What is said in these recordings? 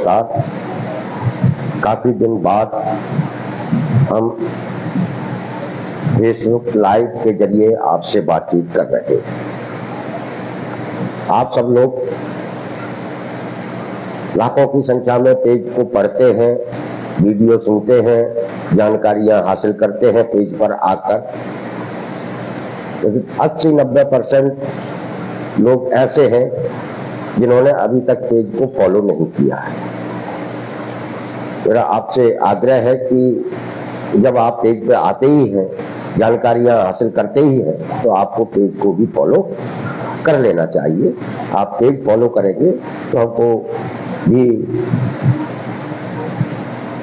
नमस्कार। काफी दिन बाद हम फेसबुक लाइव के जरिए आपसे बातचीत कर रहे हैं। आप सब लोग लाखों की संख्या में पेज को पढ़ते हैं, वीडियो सुनते हैं, जानकारियां हासिल करते हैं पेज पर आकर। लेकिन 80-90% लोग ऐसे हैं जिन्होंने अभी तक पेज को फॉलो नहीं किया है। मेरा आपसे आग्रह है कि जब आप पेज पे आते ही हैं, जानकारियां हासिल करते ही हैं, तो आपको पेज को भी फॉलो कर लेना चाहिए। आप पेज फॉलो करेंगे तो हमको भी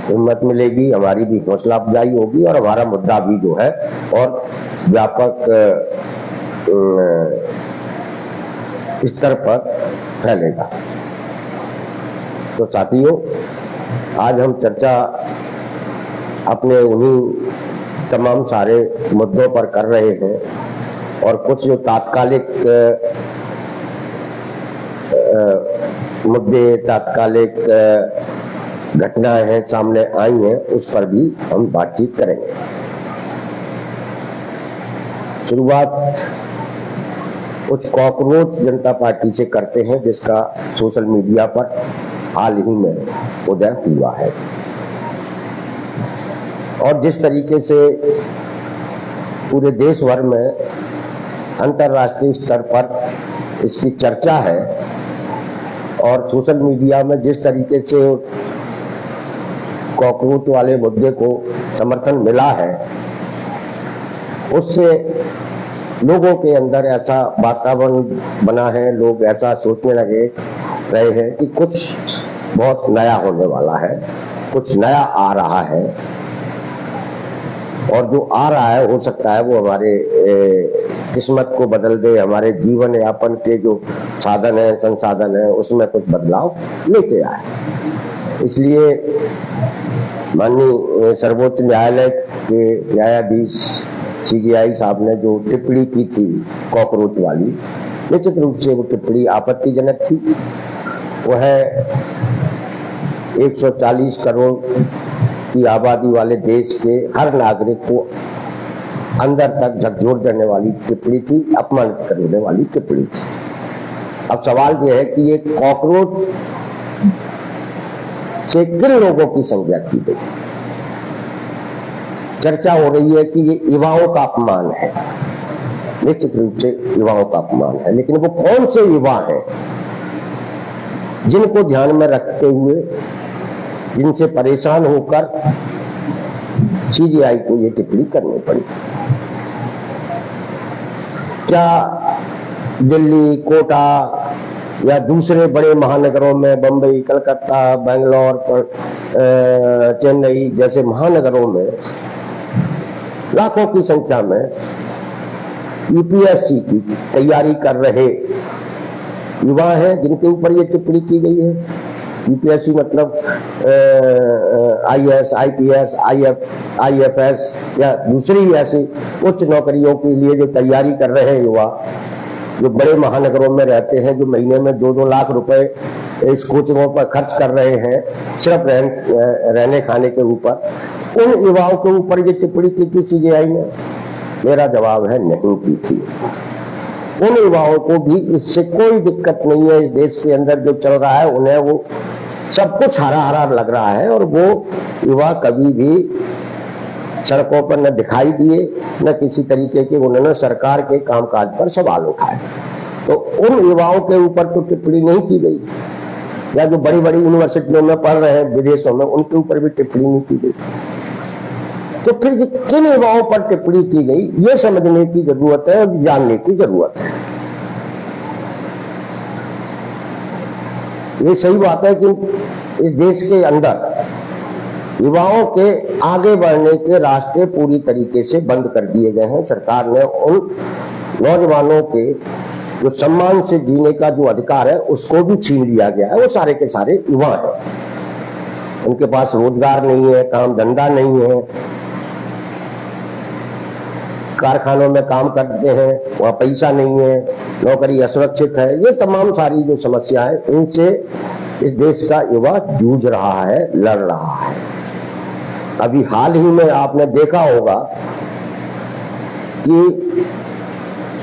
हिम्मत मिलेगी, हमारी भी हौसला अफजाई होगी और हमारा मुद्दा भी जो है और व्यापक स्तर पर फैलेगा। तो साथियों, आज हम चर्चा अपने उन्हीं तमाम सारे मुद्दों पर कर रहे हैं और कुछ जो तात्कालिक मुद्दे, तात्कालिक घटनाएं हैं सामने आई हैं, उस पर भी हम बातचीत करेंगे। शुरुआत कुछ कॉकरोच जनता पार्टी से करते हैं, जिसका सोशल मीडिया पर हाल ही में उदय हुआ है और जिस तरीके से पूरे देश भर में अंतर्राष्ट्रीय स्तर पर इसकी चर्चा है और सोशल मीडिया में जिस तरीके से कॉकरोच वाले मुद्दे को समर्थन मिला है, उससे लोगों के अंदर ऐसा वातावरण बना है, लोग ऐसा सोचने लगे रहे हैं कि कुछ बहुत नया होने वाला है, कुछ नया आ रहा है और जो आ रहा है हो सकता है वो हमारे किस्मत को बदल दे, हमारे जीवन यापन के जो साधन है, संसाधन है, उसमें कुछ बदलाव लेके आए। इसलिए माननीय सर्वोच्च न्यायालय के न्यायाधीश CJI साहब ने जो टिप्पणी की थी कॉकरोच वाली, निश्चित रूप से वो टिप्पणी आपत्तिजनक थी। वो है 140 करोड़ की आबादी वाले देश के हर नागरिक को अंदर तक झकझोर देने वाली टिप्पणी थी, अपमानित करने वाली टिप्पणी थी। अब सवाल यह है कि ये कॉकरोच से किन लोगों की संज्ञा की गई? चर्चा हो रही है कि ये युवाओं का अपमान है। निश्चित रूप से युवाओं का अपमान है, लेकिन वो कौन से युवा हैं जिनको ध्यान में रखते हुए, जिनसे परेशान होकर CJI को ये टिप्पणी करनी पड़ी? क्या दिल्ली, कोटा या दूसरे बड़े महानगरों में, बंबई, कलकत्ता, बेंगलोर, चेन्नई जैसे महानगरों में लाखों की संख्या में UPSC की तैयारी कर रहे युवा हैं जिनके ऊपर ये टिप्पणी की गई है? UPSC मतलब IAS, IPS, IFS या दूसरी ऐसी उच्च नौकरियों के लिए जो तैयारी कर रहे हैं युवा, जो बड़े महानगरों में रहते हैं, जो महीने में 2-2 लाख रुपए इस कोचिंगों पर खर्च कर रहे हैं सिर्फ रहने खाने के ऊपर, उन युवाओं के ऊपर ये टिप्पणी की थी CJI ने? मेरा जवाब है नहीं की थी। उन युवाओं को भी इससे कोई दिक्कत नहीं है। इस देश के अंदर जो चल रहा है उन्हें वो सब कुछ हरा हरा लग रहा है और वो युवा कभी भी सड़कों पर न दिखाई दिए, न किसी तरीके के उन्होंने सरकार के कामकाज पर सवाल उठाए। तो उन युवाओं के ऊपर तो टिप्पणी नहीं की गई, या जो बड़ी बड़ी यूनिवर्सिटियों में पढ़ रहे हैं विदेशों में, उनके ऊपर भी टिप्पणी नहीं की गई। तो फिर किन युवाओं पर टिप्पणी की गई, ये समझने की जरूरत है और जानने की जरूरत है। ये सही बात है कि इस देश के अंदर युवाओं के आगे बढ़ने के रास्ते पूरी तरीके से बंद कर दिए गए हैं। सरकार ने उन नौजवानों के जो सम्मान से जीने का जो अधिकार है उसको भी छीन लिया गया है। वो सारे के सारे युवा हैं, उनके पास रोजगार नहीं है, काम धंधा नहीं है, कारखानों में काम करते हैं, वहां पैसा नहीं है, नौकरी असुरक्षित है। ये तमाम सारी जो समस्या है, इनसे इस देश का युवा जूझ रहा है, लड़ रहा है। अभी हाल ही में आपने देखा होगा कि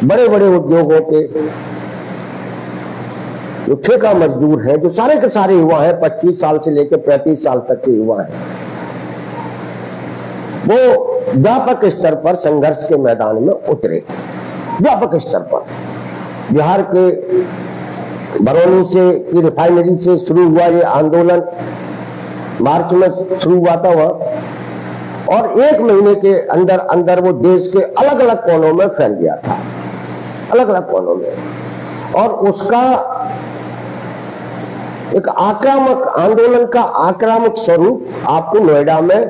बड़े बड़े उद्योगों के जो ठेका मजदूर हैं, जो सारे के सारे युवा हैं, 25 साल से लेकर 35 साल तक के युवा हैं, वो व्यापक स्तर पर संघर्ष के मैदान में उतरे। व्यापक स्तर पर बिहार के बरौनी से की रिफाइनरी से शुरू हुआ ये आंदोलन मार्च में शुरू हुआ था वह, और 1 महीने के अंदर अंदर वो देश के अलग अलग कोनों में फैल गया था, अलग अलग कोनों में। और उसका एक आक्रामक आंदोलन का आक्रामक स्वरूप आपको नोएडा में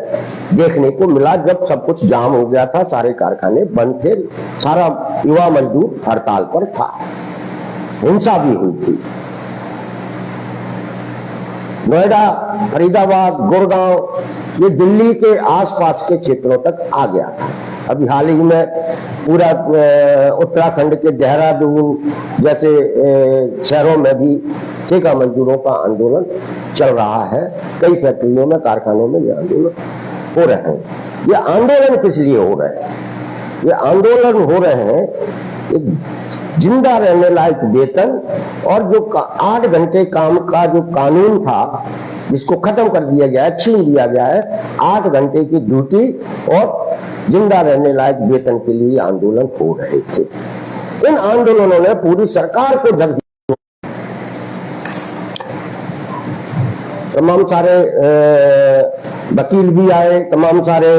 देखने को मिला, जब सब कुछ जाम हो गया था, सारे कारखाने बंद थे, सारा युवा मजदूर हड़ताल पर था, हिंसा भी हुई थी। नोएडा, फरीदाबाद, गुड़गांव, ये दिल्ली के आसपास के क्षेत्रों तक आ गया था। अभी हाल ही में पूरा उत्तराखंड के देहरादून जैसे शहरों में भी ठेका मजदूरों का आंदोलन चल रहा है। कई फैक्ट्रियों में, कारखानों में ये आंदोलन हो रहे हैं। ये आंदोलन किस लिए हो रहे हैं? ये आंदोलन हो रहे हैं एक जिंदा रहने लायक वेतन, और जो 8 घंटे काम का जो कानून था जिसको खत्म कर दिया गया है, छीन लिया गया है। 8 घंटे की ड्यूटी और जिंदा रहने लायक वेतन के लिए आंदोलन हो रहे थे। इन आंदोलनों ने पूरी सरकार को झकझोर, तमाम सारे वकील भी आए, तमाम सारे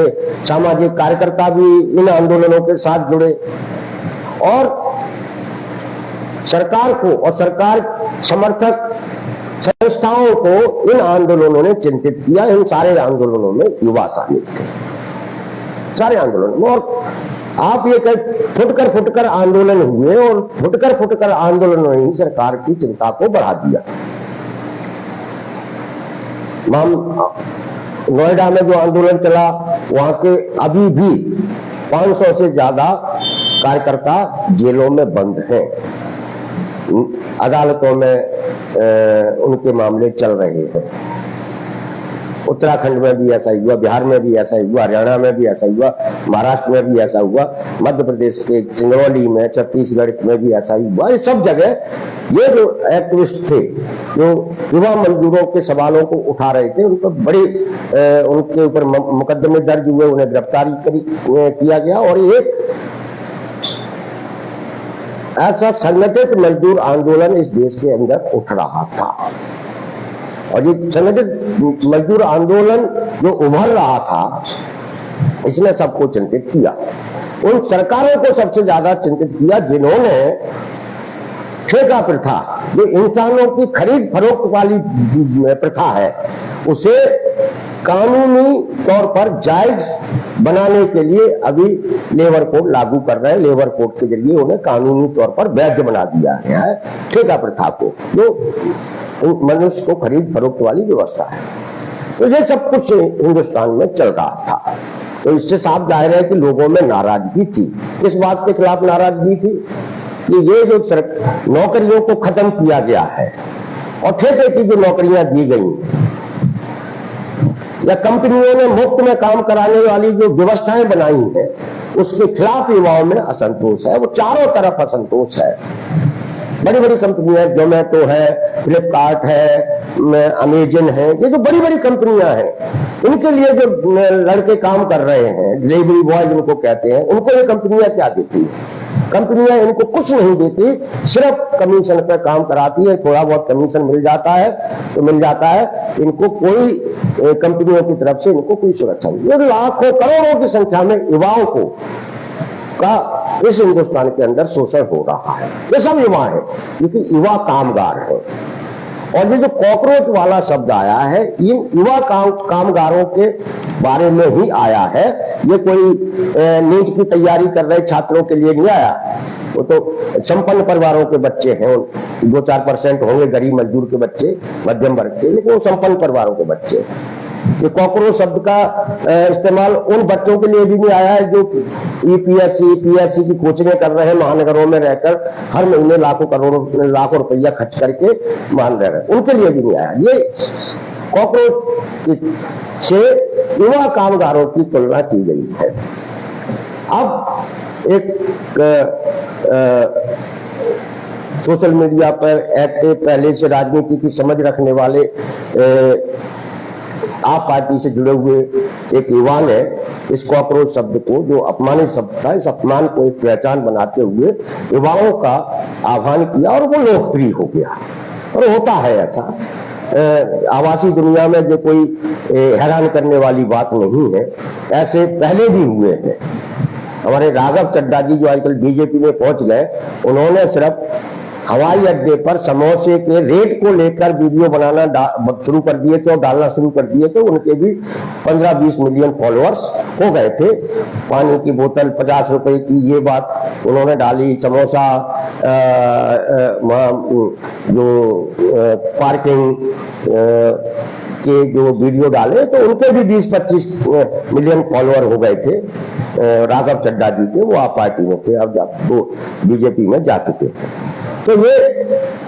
सामाजिक कार्यकर्ता भी इन आंदोलनों के साथ जुड़े, और सरकार को और सरकार समर्थक संस्थाओं को इन आंदोलनों ने चिंतित किया। इन सारे आंदोलनों में युवा शामिल थे, सारे आंदोलन में। और आप ये कह फुटकर आंदोलन हुए, और फुटकर आंदोलनों ने सरकार की चिंता को बढ़ा दिया। नोएडा में जो आंदोलन चला, वहां के अभी भी 500 से ज्यादा कार्यकर्ता जेलों में बंद हैं, अदालतों में उनके मामले चल रहे हैं। उत्तराखंड में भी ऐसा हुआ, बिहार में भी ऐसा हुआ, हरियाणा में भी ऐसा हुआ, महाराष्ट्र में भी ऐसा हुआ, मध्य प्रदेश के सिंगरौली में, छत्तीसगढ़ में भी ऐसा ही हुआ। ये सब जगह ये जो एक्टिविस्ट थे, जो युवा मजदूरों के सवालों को उठा रहे थे, उन पर बड़े उनके ऊपर मुकदमे दर्ज हुए, उन्हें गिरफ्तार किया गया। और एक ऐसा संगठित मजदूर आंदोलन इस देश के अंदर उठ रहा था, और ये संगठित मजदूर आंदोलन जो उभर रहा था, इसने सबको चिंतित किया। उन सरकारों को सबसे ज्यादा चिंतित किया जिन्होंने ठेका प्रथा, जो इंसानों की खरीद फरोख्त वाली प्रथा है, उसे कानूनी तौर पर जायज बनाने के लिए अभी लेबर कोड लागू कर रहे हैं। लेबर कोड के जरिए उन्हें कानूनी तौर पर वैध बना दिया गया है ठेका प्रथा को, जो मनुष्य को खरीद फरोख्त वाली व्यवस्था है। तो ये सब कुछ हिंदुस्तान में चल रहा था। तो इससे साफ जाहिर है कि लोगों में नाराजगी थी। किस बात के खिलाफ नाराजगी थी? कि ये जो नौकरियों को खत्म किया गया है, और ठेके की जो नौकरियां दी गई, या कंपनियों ने मुफ्त में काम कराने वाली जो व्यवस्थाएं बनाई हैं, उसके खिलाफ युवाओं में असंतोष है। वो चारों तरफ असंतोष है। बड़ी बड़ी कंपनियां, जोमेटो है, फ्लिपकार्ट है, अमेजन है, ये जो बड़ी बड़ी कंपनियां हैं, इनके लिए जो लड़के काम कर रहे हैं, डिलीवरी बॉय जिनको कहते हैं, उनको ये कंपनियां क्या देती है? कंपनियां इनको कुछ नहीं देती, सिर्फ कमीशन पर काम कराती है। थोड़ा बहुत कमीशन मिल जाता है तो मिल जाता है, इनको कोई कंपनियों की तरफ से इनको कोई सुरक्षा नहीं। ये लाखों करोड़ों की संख्या में युवाओं को का इस हिंदुस्तान के अंदर शोषण हो रहा है। ये सब युवा है, क्योंकि युवा कामगार है। और ये जो कॉकरोच वाला शब्द आया है, इन युवा कामगारों के बारे में ही आया है। ये कोई नीट की तैयारी कर रहे छात्रों के लिए नहीं आया। वो तो संपन्न परिवारों के बच्चे हैं, 2-4% होंगे गरीब मजदूर के बच्चे, मध्यम वर्ग के, लेकिन वो संपन्न परिवारों के बच्चे हैं। ये कॉकरोच शब्द का इस्तेमाल उन बच्चों के लिए भी नहीं आया है जो यूपीएससी की कोचिंगें कर रहे हैं, महानगरों में रहकर हर महीने लाखों रुपया खर्च करके मान रहे हैं, उनके लिए भी नहीं आया। ये कॉकरोच से युवा कामगारों की तुलना की गई है। अब एक सोशल मीडिया पर एक्टिव, पहले से राजनीति की समझ रखने वाले आप पार्टी से जुड़े हुए एक युवा ने इस कॉकरोच शब्द को, जो अपमानित शब्द था, इस अपमान को एक पहचान बनाते हुए युवाओं का आह्वान किया और वो लोकप्रिय हो गया। और होता है ऐसा, आवासी दुनिया में जो कोई हैरान करने वाली बात नहीं है, ऐसे पहले भी हुए हैं। हमारे राघव चड्ढा जी जो आजकल बीजेपी में पहुंच गए, उन्होंने सिर्फ हवाई अड्डे पर समोसे के रेट को लेकर वीडियो बनाना शुरू कर दिए थे और डालना शुरू कर दिए थे। उनके भी 15-20 मिलियन फॉलोअर्स हो गए थे। पानी की बोतल 50 रुपए की, ये बात उन्होंने डाली। समोसा जो पार्किंग के जो वीडियो डाले तो उनके भी 20-25 मिलियन फॉलोअर हो गए थे। राघव चड्ढा जी के, वो आप पार्टी में थे, अब वो बीजेपी में जा चुके थे। तो ये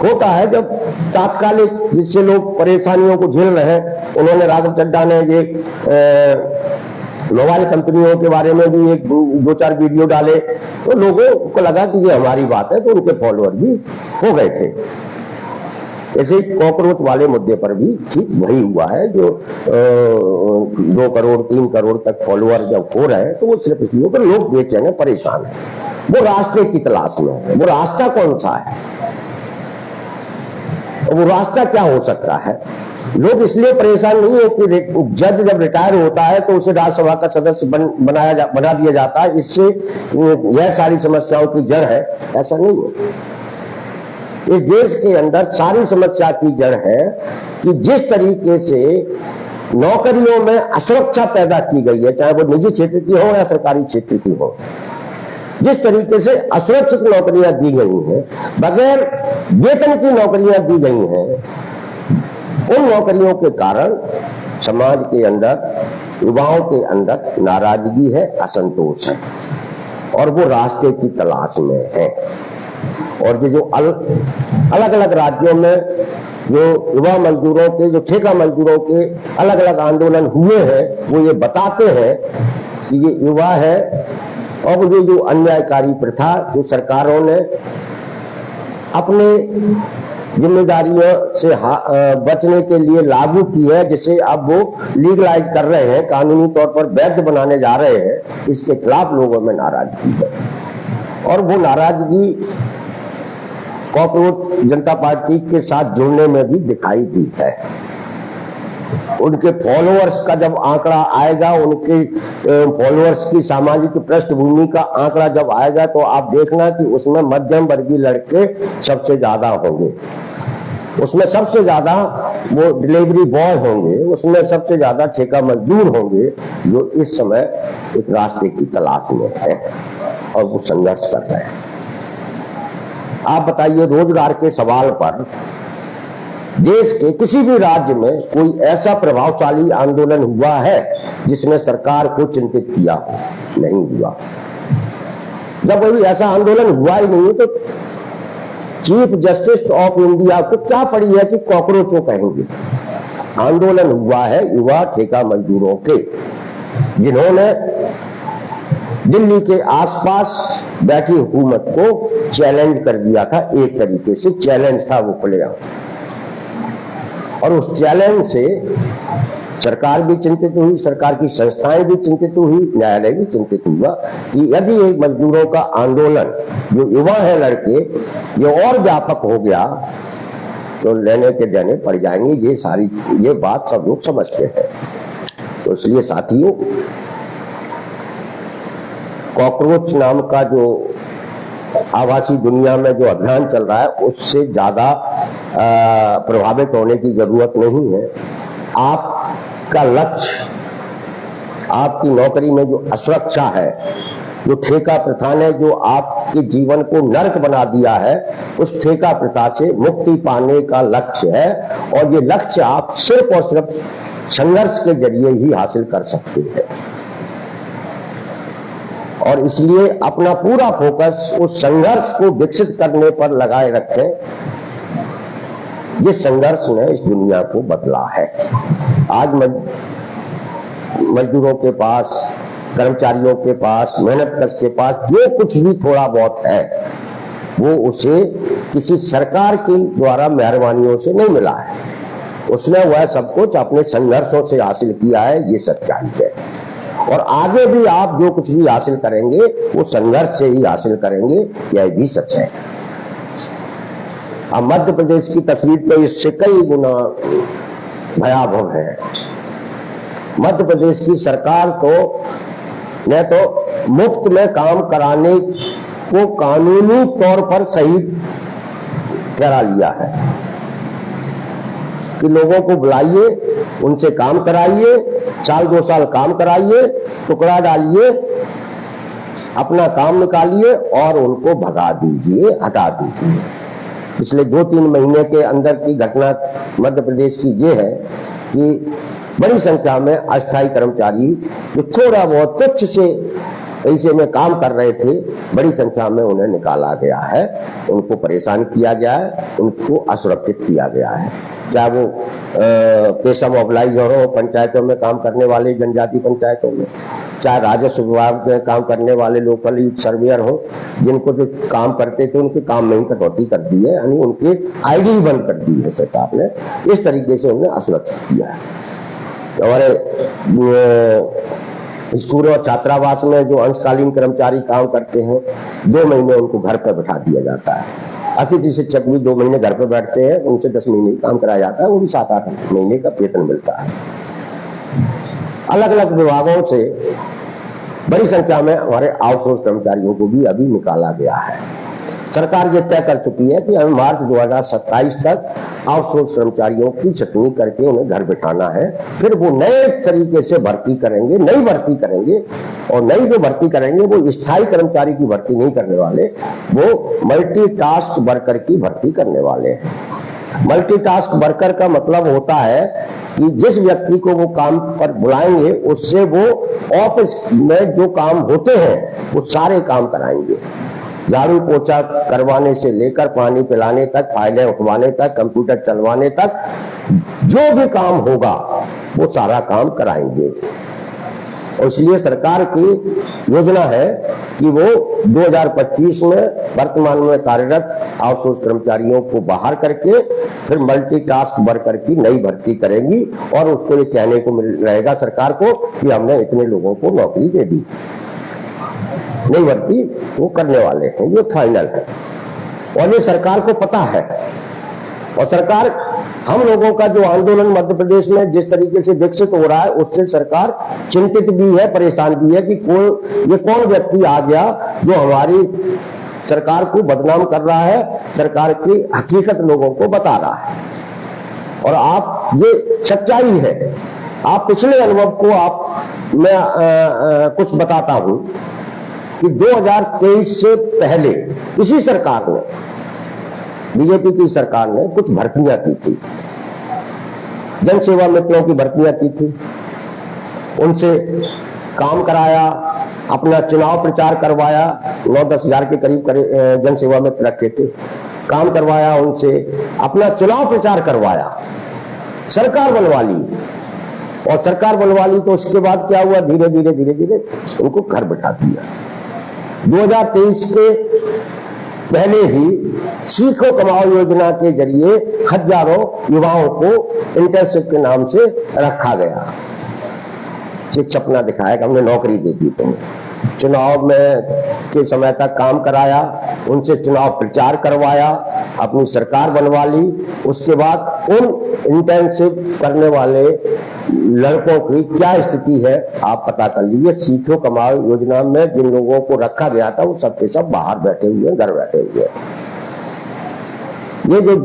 होता है जब तात्कालिक, जिससे लोग परेशानियों को झेल रहे हैं। उन्होंने, राघव चड्ढा ने ये मोबाइल कंपनियों के बारे में भी एक 2-4 वीडियो डाले, तो लोगों को लगा कि ये हमारी बात है, तो उनके फॉलोअर भी हो गए थे। ऐसे कॉकरोच वाले मुद्दे पर भी ठीक वही हुआ है। जो 2 करोड़ 3 करोड़ तक फॉलोअर जब हो रहे हैं, तो वो सिर्फ इसलिए कि लोग बेचैन है, परेशान है, वो रास्ते की तलाश में है। वो रास्ता कौन सा है, वो रास्ता क्या हो सकता है? लोग इसलिए परेशान नहीं है कि जज जब रिटायर होता है तो उसे राज्यसभा का सदस्य बना दिया जाता है, इससे यह सारी समस्याओं की जड़ है, ऐसा नहीं है। इस देश के अंदर सारी समस्या की जड़ है कि जिस तरीके से नौकरियों में असुरक्षा पैदा की गई है, चाहे वो निजी क्षेत्र की हो या सरकारी क्षेत्र की हो, जिस तरीके से असुरक्षित नौकरियां दी गई हैं, बगैर वेतन की नौकरियां दी गई हैं, उन नौकरियों के कारण समाज के अंदर, युवाओं के अंदर नाराजगी है, असंतोष है, और वो रास्ते की तलाश में है। और जो अलग अलग राज्यों में जो युवा मजदूरों के, जो ठेका मजदूरों के अलग अलग आंदोलन हुए हैं, वो ये बताते हैं कि ये युवा है और ये जो अन्यायकारी प्रथा जो सरकारों ने अपने जिम्मेदारियों से बचने के लिए लागू की है, जिसे अब वो लीगलाइज कर रहे हैं, कानूनी तौर पर वैध बनाने जा रहे हैं, इसके खिलाफ लोगों में नाराजगी है। और वो नाराजगी कॉकरोच जनता पार्टी के साथ जुड़ने में भी दिखाई दी है। उनके फॉलोअर्स का जब आंकड़ा आएगा, उनके फॉलोअर्स की सामाजिक पृष्ठभूमि का आंकड़ा जब आएगा, तो आप देखना कि उसमें मध्यम वर्गीय लड़के सबसे ज्यादा होंगे, उसमें सबसे ज्यादा वो डिलीवरी बॉय होंगे, उसमें सबसे ज्यादा ठेका मजदूर होंगे, जो इस समय एक रास्ते की तलाश में है और वो संघर्ष कर रहे हैं। आप बताइए, रोजगार के सवाल पर देश के किसी भी राज्य में कोई ऐसा प्रभावशाली आंदोलन हुआ है जिसने सरकार को चिंतित किया? नहीं हुआ। जब वही ऐसा आंदोलन हुआ ही नहीं तो चीफ जस्टिस ऑफ इंडिया को क्या पड़ी है कि कॉकरोचों कहेंगे? आंदोलन हुआ है युवा ठेका मजदूरों के, जिन्होंने दिल्ली के आसपास बैठी हुकूमत को चैलेंज कर दिया था। एक तरीके से चैलेंज था वो खुलेआम, और उस चैलेंज से सरकार भी चिंतित हुई, सरकार की संस्थाएं भी चिंतित हुई, न्यायालय भी चिंतित हुआ कि यदि एक मजदूरों का आंदोलन, जो युवा है लड़के, ये और व्यापक हो गया तो लेने के देने पड़ जाएंगे। ये बात सब लोग समझते हैं। तो इसलिए साथियों, कॉकरोच नाम का जो आवासी दुनिया में जो अभियान चल रहा है, उससे ज्यादा प्रभावित होने की जरूरत नहीं है। आपका लक्ष्य, आपकी नौकरी में जो असुरक्षा है, जो ठेका प्रथा ने जो आपके जीवन को नरक बना दिया है, उस ठेका प्रथा से मुक्ति पाने का लक्ष्य है। और ये लक्ष्य आप सिर्फ और सिर्फ संघर्ष के जरिए ही हासिल कर सकते हैं। और इसलिए अपना पूरा फोकस उस संघर्ष को विकसित करने पर लगाए रखें। ये संघर्ष ने इस दुनिया को बदला है। आज मजदूरों के पास, कर्मचारियों के पास, मेहनतकश के पास जो कुछ भी थोड़ा बहुत है, वो उसे किसी सरकार के द्वारा मेहरबानियों से नहीं मिला है। उसने वह सब कुछ अपने संघर्षों से हासिल किया है, ये सच्चाई है। और आगे भी आप जो कुछ भी हासिल करेंगे वो संघर्ष से ही हासिल करेंगे, यह भी सच है। अब मध्य प्रदेश की तस्वीर तो इससे कई गुना भयावह है। मध्य प्रदेश की सरकार ने तो मुफ्त में काम कराने को कानूनी तौर पर सही ठहरा लिया है कि लोगों को बुलाइए, उनसे काम कराइए, साल 2 साल काम कराइए, टुकड़ा डालिए, अपना काम निकालिए और उनको भगा दीजिए, हटा दीजिए। पिछले 2-3 महीने के अंदर की घटना मध्य प्रदेश की ये है कि बड़ी संख्या में अस्थायी कर्मचारी जो थोड़ा बहुत तुच्छ से पैसे में काम कर रहे थे, बड़ी संख्या में उन्हें निकाला गया है, उनको परेशान किया गया है, उनको असुरक्षित किया गया है। चाहे वो पेशा मोबिलाइजर हो, पंचायतों में काम करने वाले, जनजाति पंचायतों में, चाहे राजस्व विभाग में काम करने वाले लोकल यूथ सर्वेयर हो, जिनको जो काम करते थे उनके काम में ही कटौती कर दी है, यानी उनके आईडी बंद कर दी है सरकार ने। इस तरीके से उन्हें असुरक्षित किया है। हमारे स्कूल और छात्रावास में जो अंशकालीन कर्मचारी काम करते हैं, 2 महीने उनको घर पर बैठा दिया जाता है। अतिथि शिक्षक भी 2 महीने घर पर बैठते हैं, उनसे 10 महीने काम कराया जाता है, वो भी 7-8 महीने का वेतन मिलता है। अलग अलग विभागों से बड़ी संख्या में हमारे आउटसोर्स कर्मचारियों को भी अभी निकाला गया है। सरकार ये तय कर चुकी है कि हमें मार्च 2027 तक आउटसोर्स कर्मचारियों की छटनी करके उन्हें घर बिठाना है। फिर वो नए तरीके से भर्ती करेंगे, नई भर्ती करेंगे, और नई जो भर्ती करेंगे वो स्थायी कर्मचारी की भर्ती नहीं करने वाले, वो मल्टीटास्क वर्कर की भर्ती करने वाले हैं। मल्टीटास्क वर्कर का मतलब होता है कि जिस व्यक्ति को वो काम पर बुलाएंगे उससे वो ऑफिस में जो काम होते हैं वो सारे काम कराएंगे। झाड़ू पोछा करवाने से लेकर पानी पिलाने तक, फाइलें उठवाने तक, कंप्यूटर चलवाने तक, जो भी काम होगा वो सारा काम कराएंगे। और इसलिए सरकार की योजना है कि वो 2025 में वर्तमान में कार्यरत आउटसोर्स कर्मचारियों को बाहर करके फिर मल्टीटास्क वर्कर की नई भर्ती करेंगी, और उसको ये कहने को मिल रहेगा सरकार को कि हमने इतने लोगों को नौकरी दे दी। नई भर्ती वो करने वाले हैं, ये फाइनल है और ये सरकार को पता है। और सरकार, हम लोगों का जो आंदोलन मध्य प्रदेश में जिस तरीके से विकसित हो रहा है उससे सरकार चिंतित भी है, परेशान भी है कि ये कौन व्यक्ति आ गया जो हमारी सरकार को बदनाम कर रहा है, सरकार की हकीकत लोगों को बता रहा है। और आप, ये सच्चाई है। आप पिछले अनुभव को मैं कुछ बताता हूं कि 2023 से पहले इसी सरकार ने, बीजेपी की सरकार ने कुछ भर्तियां की थी, जन सेवा मित्रों की भर्तियां की थी, उनसे काम कराया, अपना चुनाव प्रचार करवाया। 9-10 हजार के करीब जन सेवा मित्र रखे थे, काम करवाया उनसे, अपना चुनाव प्रचार करवाया, सरकार बनवा ली। और सरकार बनवा ली तो उसके बाद क्या हुआ, धीरे धीरे उनको घर बिठा दिया। 2023 के पहले ही सीखो कमाओ योजना के जरिए हजारों युवाओं को इंटर्नशिप के नाम से रखा गया। एक सपना दिखाया कि हमने नौकरी दे दी तुम्हें। चुनाव में के समय तक काम कराया, उनसे चुनाव प्रचार करवाया, अपनी सरकार बनवा ली। उसके बाद उन इंटर्नशिप करने वाले लड़कों की क्या स्थिति है आप पता कर लीजिए। सीखो कमाओ योजना में जिन लोगों को रखा गया था वो सबके सब बाहर बैठे हुए, घर बैठे हुए। ये जो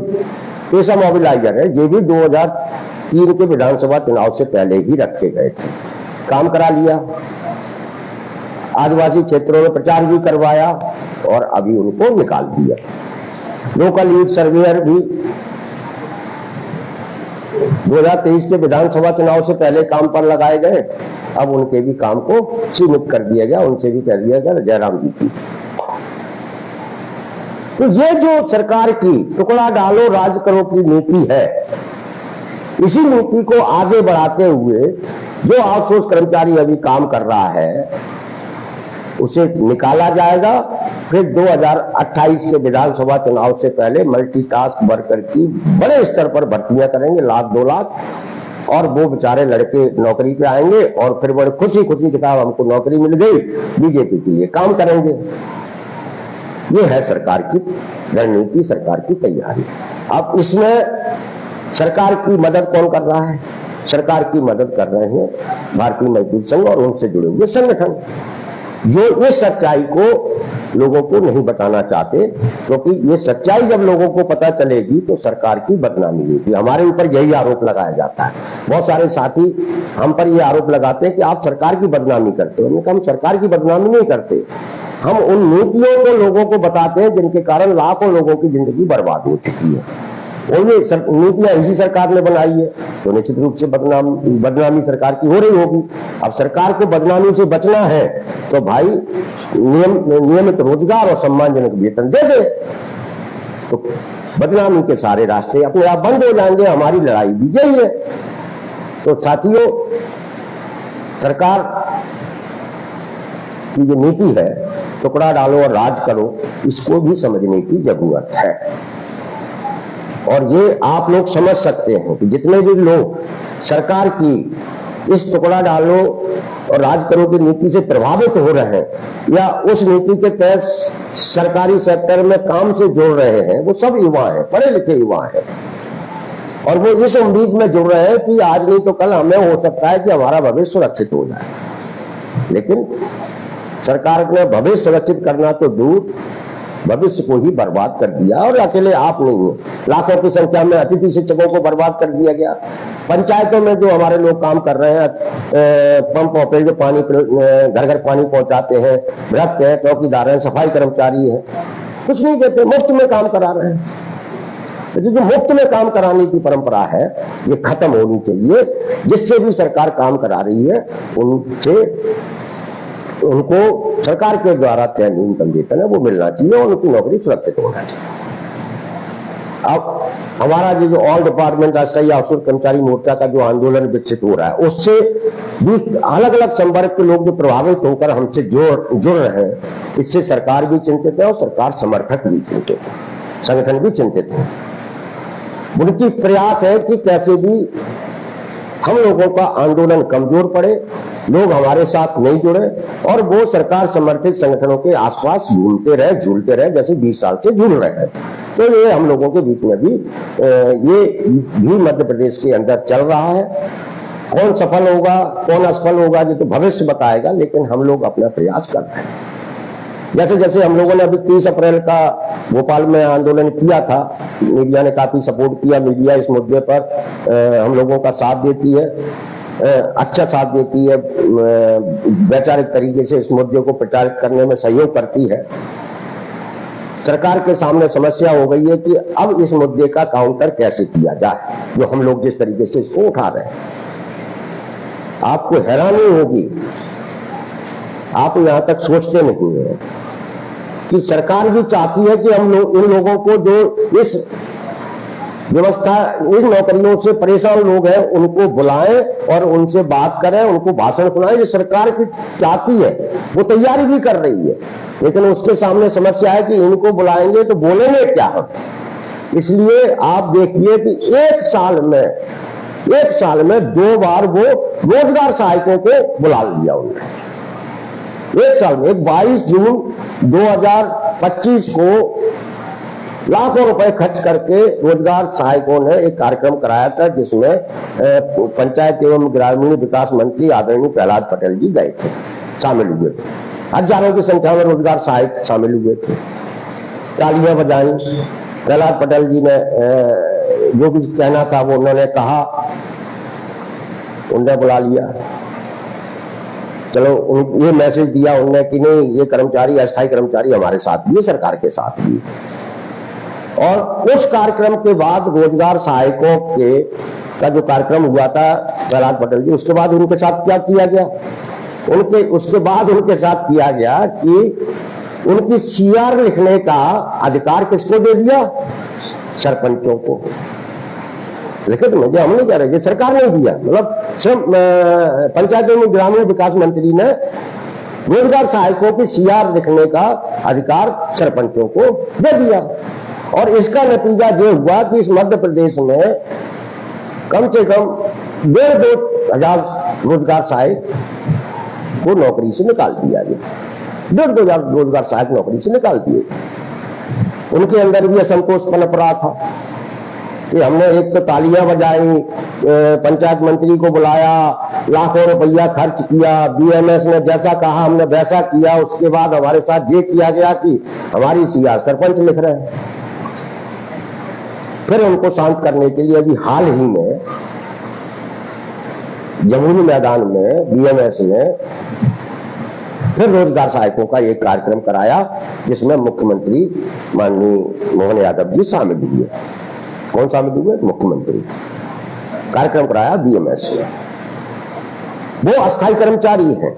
पेशा मोबिलाइजर है ये भी 2003 के विधानसभा चुनाव से पहले ही रखे गए थे। काम करा लिया, आदिवासी क्षेत्रों में प्रचार भी करवाया और अभी उनको निकाल दिया। लोकल यूथ सर्वेयर भी 2023 के विधानसभा चुनाव से पहले काम पर लगाए गए, अब उनके भी काम को सीमित कर दिया गया, उनसे भी कह दिया गया जयराम जी की। तो ये जो सरकार की टुकड़ा डालो राज करो की नीति है, इसी नीति को आगे बढ़ाते हुए जो आउटसोर्स कर्मचारी अभी काम कर रहा है उसे निकाला जाएगा। फिर 2028 के विधानसभा चुनाव से पहले मल्टीटास्क वर्कर की बड़े स्तर पर भर्तियां करेंगे, 1 लाख 2 लाख, और वो बेचारे लड़के नौकरी पे आएंगे और फिर बड़े खुशी खुशी किताब हमको नौकरी मिल गई, बीजेपी के लिए काम करेंगे। ये है सरकार की रणनीति, सरकार की तैयारी। अब इसमें सरकार की मदद कौन कर रहा है? सरकार की मदद कर रहे हैं भारतीय मजदूर संघ और उनसे जुड़े हुए संगठन, जो इस सच्चाई को लोगों को नहीं बताना चाहते, क्योंकि ये सच्चाई जब लोगों को पता चलेगी तो सरकार की बदनामी होगी। हमारे ऊपर यही आरोप लगाया जाता है, बहुत सारे साथी हम पर यह आरोप लगाते हैं कि आप सरकार की बदनामी करते हो। हमने कहा हम सरकार की बदनामी नहीं करते, हम उन नीतियों को लोगों को बताते हैं जिनके कारण लाखों लोगों की जिंदगी बर्बाद हो चुकी है। और ये नीतियां इसी सरकार ने बनाई है, तो निश्चित रूप से बदनामी सरकार की हो रही होगी। अब सरकार को बदनामी से बचना है तो भाई नियमित रोजगार और सम्मानजनक वेतन दे दे, तो बदनामी के सारे रास्ते अपने आप बंद हो जाएंगे। हमारी लड़ाई भी यही है। तो साथियों, सरकार की जो नीति है टुकड़ा डालो और राज करो, इसको भी समझने की जरूरत है। और ये आप लोग समझ सकते हैं कि जितने भी लोग सरकार की इस टुकड़ा डालो और राज करो की नीति से प्रभावित हो रहे हैं या उस नीति के तहत सरकारी सेक्टर में काम से जुड़ रहे हैं, वो सब युवा हैं, पढ़े लिखे युवा हैं, और वो इस उम्मीद में जुड़ रहे हैं कि आज नहीं तो कल हमें हो सकता है कि हमारा भविष्य सुरक्षित हो जाए। लेकिन सरकार ने भविष्य सुरक्षित करना तो दूर, भविष्य को ही बर्बाद कर दिया। और अकेले आप नहीं है, लाखों की संख्या में अतिथि शिक्षकों को बर्बाद कर दिया गया। पंचायतों में जो हमारे लोग काम कर रहे हैं, पंप ऑपरेटर जो पानी घर घर पानी पहुंचाते हैं, भक्त है, चौकीदार है, सफाई कर्मचारी है, कुछ नहीं देते, मुफ्त में काम करा रहे हैं। तो जो मुफ्त में काम कराने की परंपरा है ये खत्म होनी चाहिए। जिससे भी सरकार काम करा रही है उनको सरकार के द्वारा तय न्यूनतम वेतन है वो मिलना चाहिए और उनकी नौकरी सुरक्षित होना चाहिए। अब हमारा जो ऑल डिपार्टमेंट अस्थायी आउटसोर्स कर्मचारी मोर्चा का जो आंदोलन विकसित हो रहा है, उससे भी अलग अलग संवर्ग के लोग जो प्रभावित होकर हमसे जुड़ रहे हैं, इससे सरकार भी चिंतित है और सरकार समर्थक भी चिंतित है, संगठन भी चिंतित है। उनकी प्रयास है कि कैसे भी हम लोगों का आंदोलन कमजोर पड़े, लोग हमारे साथ नहीं जुड़े और वो सरकार समर्थित संगठनों के आसपास झूलते रहे जैसे 20 साल से झूल रहे हैं। तो ये हम लोगों के बीच में भी ये भी मध्य प्रदेश के अंदर चल रहा है। कौन सफल होगा कौन असफल होगा ये तो भविष्य बताएगा, लेकिन हम लोग अपना प्रयास कर रहे हैं। जैसे जैसे हम लोगों ने अभी 30 अप्रैल का भोपाल में आंदोलन किया था, मीडिया ने काफी सपोर्ट किया। मीडिया इस मुद्दे पर हम लोगों का साथ देती है, अच्छा साथ देती है, वैचारिक तरीके से इस मुद्दे को प्रचारित करने में सहयोग करती है। सरकार के सामने समस्या हो गई है कि अब इस मुद्दे का काउंटर कैसे किया जाए, जो हम लोग जिस तरीके से इसको उठा रहे हैं। आपको हैरानी होगी, आप यहां तक सोचते नहीं है कि सरकार भी चाहती है कि हम लोग इन लोगों को जो इस व्यवस्था इन नौकरियों से परेशान लोग हैं उनको बुलाएं और उनसे बात करें, उनको भाषण सुनाएं। जो सरकार की चाहती है वो तैयारी भी कर रही है, लेकिन उसके सामने समस्या है कि इनको बुलाएंगे तो बोलेंगे क्या हम। इसलिए आप देखिए कि एक साल में 2 बार वो रोजगार सहायकों को बुला लिया उन्होंने। एक साल में 22 जून 2025 को लाखों रुपए खर्च करके रोजगार सहायकों ने एक कार्यक्रम कराया था, जिसमें पंचायत एवं ग्रामीण विकास मंत्री आदरणीय प्रहलाद पटेल जी गए थे, शामिल हुए थे। हजारों की संख्या में रोजगार सहायक शामिल हुए थे, तालियां बजाई। प्रहलाद पटेल जी ने जो कुछ कहना था वो उन्होंने कहा, उन्हें बुला लिया। चलो ये मैसेज दिया उन्होंने कि नहीं, ये कर्मचारी अस्थायी कर्मचारी हमारे साथ भी, सरकार के साथ भी। और उस कार्यक्रम के बाद रोजगार सहायकों के का जो कार्यक्रम हुआ था प्रहलाद पटेल जी, उसके बाद उनके साथ क्या किया गया? उसके बाद उनके साथ किया गया कि उनकी सीआर लिखने का अधिकार किसको दे दिया? सरपंचों को। लिखित में, हम नहीं कह रहे, सरकार ने दिया। मतलब पंचायत एवं ग्रामीण विकास मंत्री ने रोजगार सहायकों की सीआर लिखने का अधिकार सरपंचों को दे दिया। और इसका नतीजा ये हुआ कि इस मध्य प्रदेश में कम से कम 1,500 रोजगार सहायक को नौकरी से निकाल दिया गया। 1,500 रोजगार सहायक नौकरी से निकाल दिए। उनके अंदर भी असंतोष पनप रहा था कि हमने एक तो तालियां बजाई, पंचायत मंत्री को बुलाया, लाखों रुपया खर्च किया, बीएमएस ने जैसा कहा हमने वैसा किया, उसके बाद हमारे साथ ये किया गया कि हमारी सीआर सरपंच लिख रहे हैं। फिर उनको शांत करने के लिए अभी हाल ही में जमुनी मैदान में बीएमएस ने फिर रोजगार सहायकों का एक कार्यक्रम कराया, जिसमें मुख्यमंत्री माननीय मोहन यादव जी शामिल हुए। कौन शामिल हुए? मुख्यमंत्री। कार्यक्रम कराया बीएमएस ने। वो अस्थायी कर्मचारी हैं,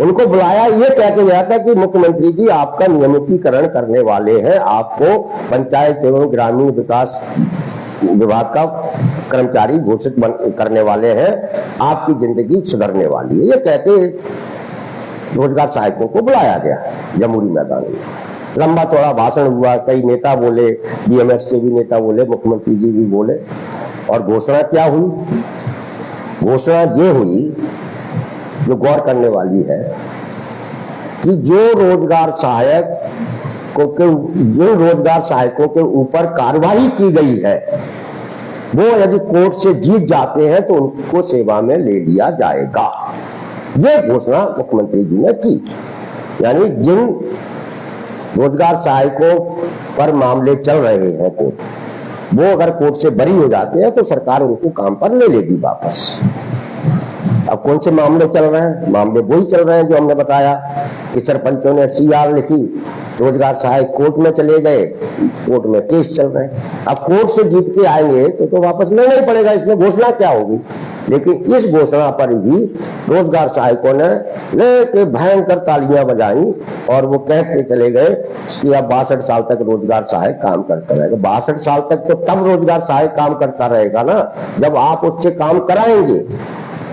उनको बुलाया, ये कह के गया था कि मुख्यमंत्री जी आपका नियमितीकरण करने वाले हैं, आपको पंचायत एवं ग्रामीण विकास विभाग का कर्मचारी घोषित करने वाले हैं, आपकी जिंदगी सुधरने वाली है। ये कहते रोजगार सहायकों को बुलाया गया जमुनी मैदान में। लंबा चौड़ा भाषण हुआ, कई नेता बोले, बीएमएस के भी नेता बोले, मुख्यमंत्री जी भी बोले। और घोषणा क्या हुई? घोषणा ये हुई जो गौर करने वाली है कि जो रोजगार सहायकों के ऊपर कार्रवाई की गई है, वो यदि कोर्ट से जीत जाते हैं तो उनको सेवा में ले लिया जाएगा। ये घोषणा मुख्यमंत्री जी ने की। यानी जिन रोजगार सहायकों पर मामले चल रहे हैं कोर्ट, वो अगर कोर्ट से बरी हो जाते हैं तो सरकार उनको काम पर ले लेगी वापस। अब कौन से मामले चल रहे हैं? मामले वही चल रहे हैं जो हमने बताया कि सरपंचों ने सीआर लिखी, रोजगार सहायक कोर्ट में चले गए, कोर्ट में केस चल रहे हैं। अब कोर्ट से जीत के आएंगे तो वापस लेना ही पड़ेगा, इसमें घोषणा क्या होगी? लेकिन इस घोषणा पर भी रोजगार सहायकों ने लेके भयंकर तालियां बजाई और वो कहते चले गए कि अब 62 साल तक रोजगार सहायक काम करता रहेगा। 62 साल तक तो तब रोजगार सहायक काम करता रहेगा ना जब आप उससे काम कराएंगे।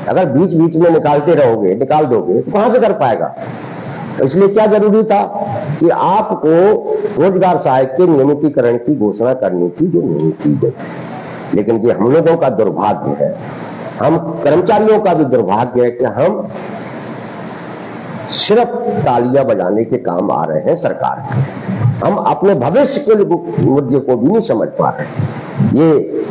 अगर बीच बीच में निकाल दोगे तो कहां से कर पाएगा? इसलिए क्या जरूरी था कि आपको रोजगार सहायक के नियमितीकरण की घोषणा करनी थी, जो नहीं की गई। लेकिन ये हम लोगों का दुर्भाग्य है, हम कर्मचारियों का भी दुर्भाग्य है कि हम सिर्फ तालियां बजाने के काम आ रहे हैं सरकार के। हम अपने भविष्य के मुद्दे को भी नहीं समझ पा रहे। ये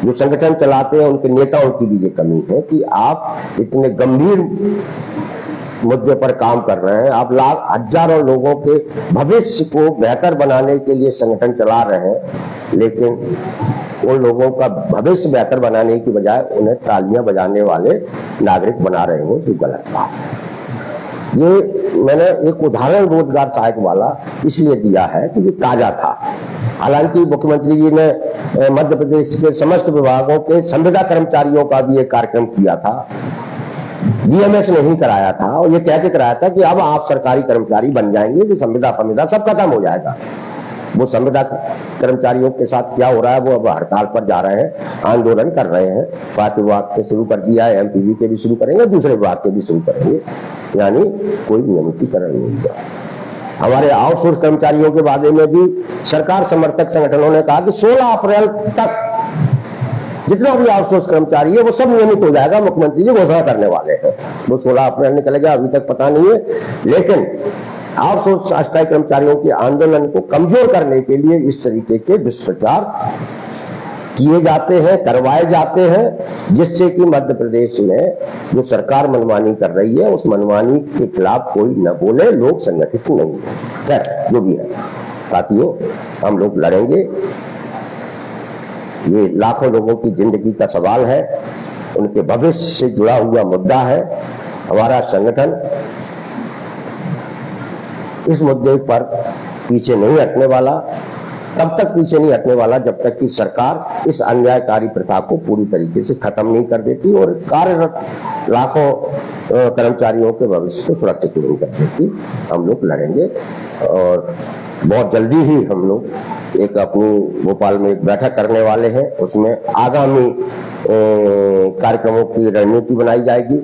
जो संगठन चलाते हैं उनके नेताओं की भी ये कमी है कि आप इतने गंभीर मुद्दे पर काम कर रहे हैं, आप हजारों लोगों के भविष्य को बेहतर बनाने के लिए संगठन चला रहे हैं, लेकिन उन लोगों का भविष्य बेहतर बनाने की बजाय उन्हें तालियां बजाने वाले नागरिक बना रहे हो, जो गलत बात है। ये मैंने एक उदाहरण रोजगार सहायक वाला इसलिए दिया है कि ये ताजा था। हालांकि मुख्यमंत्री जी ने मध्य प्रदेश के समस्त विभागों के संविदा कर्मचारियों का भी एक कार्यक्रम किया था, बीएमएस ने ही कराया था, और ये कह के कराया था कि अब आप सरकारी कर्मचारी बन जाएंगे, कि संविदा फविदा सब खत्म हो जाएगा। वो संविदा कर्मचारियों के साथ क्या हो रहा है, वो अब हड़ताल पर जा रहे हैं, आंदोलन कर रहे हैं। स्वास्थ्य विभाग से शुरू कर दिया है, एमपीवी के भी शुरू करेंगे, दूसरे विभाग के भी शुरू करेंगे। यानी कोई नियमितीकरण नहीं हुआ। हमारे आउटसोर्स कर्मचारियों के बारे में भी सरकार समर्थक संगठनों ने कहा कि 16 अप्रैल तक जितना भी आउटसोर्स कर्मचारी है वो सब नियमित हो जाएगा। मुख्यमंत्री जी घोषणा करने वाले हैं, वो 16 अप्रैल निकलेगा, अभी तक पता नहीं है। लेकिन आउटसोर्स अस्थायी कर्मचारियों के आंदोलन को कमजोर करने के लिए इस तरीके के दुष्प्रचार किए जाते हैं, करवाए जाते हैं, जिससे कि मध्य प्रदेश में जो सरकार मनमानी कर रही है उस मनमानी के खिलाफ कोई न बोले, लोग संगठित नहीं है। खैर जो भी है साथियों, हम लोग लड़ेंगे। ये लाखों लोगों की जिंदगी का सवाल है, उनके भविष्य से जुड़ा हुआ मुद्दा है। हमारा संगठन इस मुद्दे पर पीछे नहीं हटने वाला। तब तक पीछे नहीं हटने वाला जब तक कि सरकार इस अन्यायकारी प्रथा को पूरी तरीके से खत्म नहीं कर देती और कार्यरत लाखों कर्मचारियों के भविष्य को सुरक्षित नहीं कर देती। हम लोग लड़ेंगे और बहुत जल्दी ही हम लोग एक अपनी भोपाल में एक बैठक करने वाले हैं। उसमें आगामी कार्यक्रमों की रणनीति बनाई जाएगी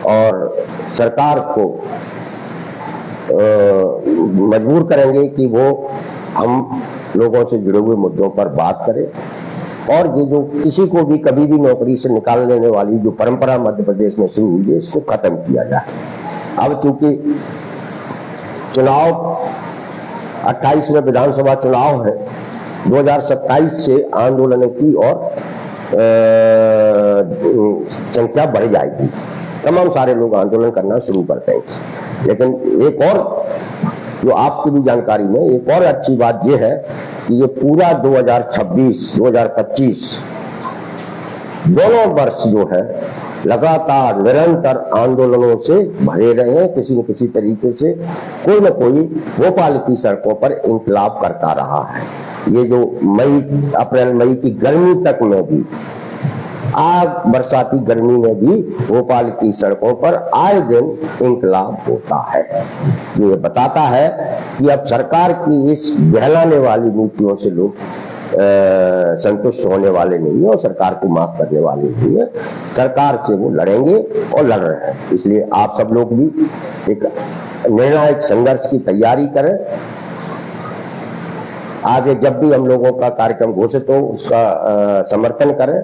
और सरकार को मजबूर करेंगे कि वो हम लोगों से जुड़े हुए मुद्दों पर बात करें और ये जो किसी को भी कभी भी नौकरी से निकाल देने वाली जो परंपरा मध्य प्रदेश में शुरू हुई है इसको खत्म किया जाए। अब चूंकि चुनाव 28 में विधानसभा चुनाव है, 2027 से आंदोलनों की और संख्या बढ़ जाएगी, तमाम सारे लोग आंदोलन करना शुरू कर देंगे। लेकिन एक और जो आपकी भी जानकारी में एक और अच्छी बात यह है कि ये पूरा 2026-2025 दोनों वर्ष जो है लगातार निरंतर आंदोलनों से भरे रहे हैं। किसी न किसी तरीके से कोई न कोई भोपाल की सड़कों पर इंकलाब करता रहा है। ये जो अप्रैल मई की गर्मी तक में भी, आग बरसाती गर्मी में भी भोपाल की सड़कों पर आए दिन इंकलाब होता है। ये बताता है कि अब सरकार की इस बहलाने वाली नीतियों से लोग संतुष्ट होने वाले नहीं है और सरकार को माफ करने वाले नहीं है। सरकार से वो लड़ेंगे और लड़ रहे हैं। इसलिए आप सब लोग भी एक निर्णायक संघर्ष की तैयारी करें। आगे जब भी हम लोगों का कार्यक्रम घोषित हो उसका समर्थन करें।